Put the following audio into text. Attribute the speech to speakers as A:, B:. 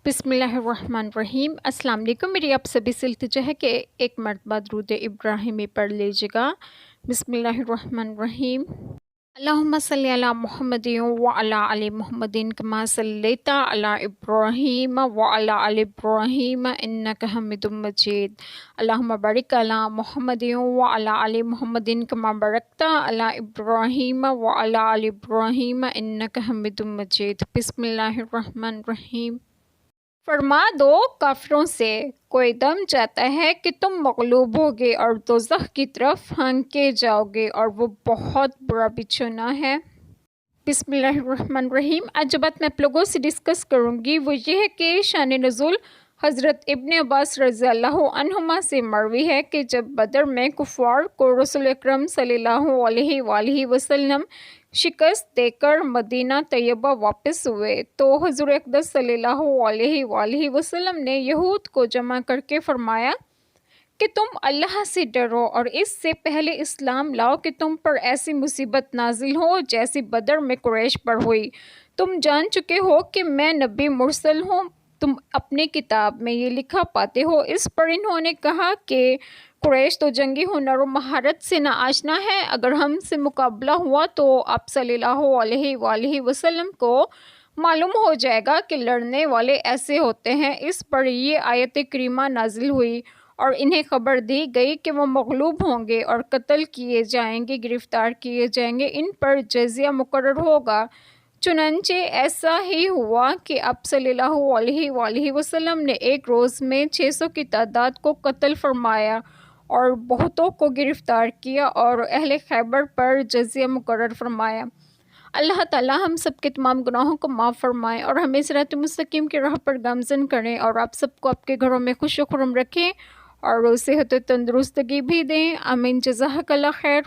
A: بسم اللہ الرحمن الرحیم۔ السلام علیکم۔ میری آپ سبھی سے التجا ہے کہ ایک مرتبہ درود ابراہیمی پڑھ لیجیے گا۔ بسم اللہ الرحمن الرحیم۔ اللہم صلی علی محمد وعلی آل محمد کما صلیت علی ابراہیم وعلی آل ابراہیم انک حمید مجید۔ اللہم بارک علی محمد وعلی آل محمد کما بارکت علی ابراہیم وعلی آل ابراہیم انک حمید مجید۔ بسم اللہ الرحمن الرحیم۔ فرما دو کافروں سے، کوئی دم چاہتا ہے کہ تم مغلوب ہوگے اور دوزخ کی طرف ہانکے جاؤ گے، اور وہ بہت برا بچھونا ہے۔ بسم اللہ الرحمن الرحیم۔ آج جو بات میں آپ لوگوں سے ڈسکس کروں گی وہ یہ ہے کہ شان نزول حضرت ابن عباس رضی اللہ عنہما سے مروی ہے کہ جب بدر میں کفار کو رسول اکرم صلی اللہ علیہ وآلہ وسلم شکست دے کر مدینہ طیبہ واپس ہوئے تو حضور اقدس صلی اللہ علیہ وآلہ وسلم نے یہود کو جمع کر کے فرمایا کہ تم اللہ سے ڈرو اور اس سے پہلے اسلام لاؤ کہ تم پر ایسی مصیبت نازل ہو جیسی بدر میں قریش پر ہوئی۔ تم جان چکے ہو کہ میں نبی مرسل ہوں، تم اپنی کتاب میں یہ لکھا پاتے ہو۔ اس پر انہوں نے کہا کہ قریش تو جنگی ہنر و مہارت سے نہ آشنا ہے، اگر ہم سے مقابلہ ہوا تو آپ صلی اللہ علیہ وآلہ وسلم کو معلوم ہو جائے گا کہ لڑنے والے ایسے ہوتے ہیں۔ اس پر یہ آیت کریمہ نازل ہوئی اور انہیں خبر دی گئی کہ وہ مغلوب ہوں گے اور قتل کیے جائیں گے، گرفتار کیے جائیں گے، ان پر جزیہ مقرر ہوگا۔ چنانچہ ایسا ہی ہوا کہ آپ صلی اللہ علیہ وآلہ وسلم نے ایک روز میں 600 کی تعداد کو قتل فرمایا اور بہتوں کو گرفتار کیا اور اہل خیبر پر جزیہ مقرر فرمایا۔ اللہ تعالی ہم سب کے تمام گناہوں کو معاف فرمائے اور ہمیں صراط مستقیم کی راہ پر گامزن کریں، اور آپ سب کو آپ کے گھروں میں خوش و خرم رکھیں اور صحت و تندرستگی بھی دیں۔ آمین۔ جزاک اللہ خیر۔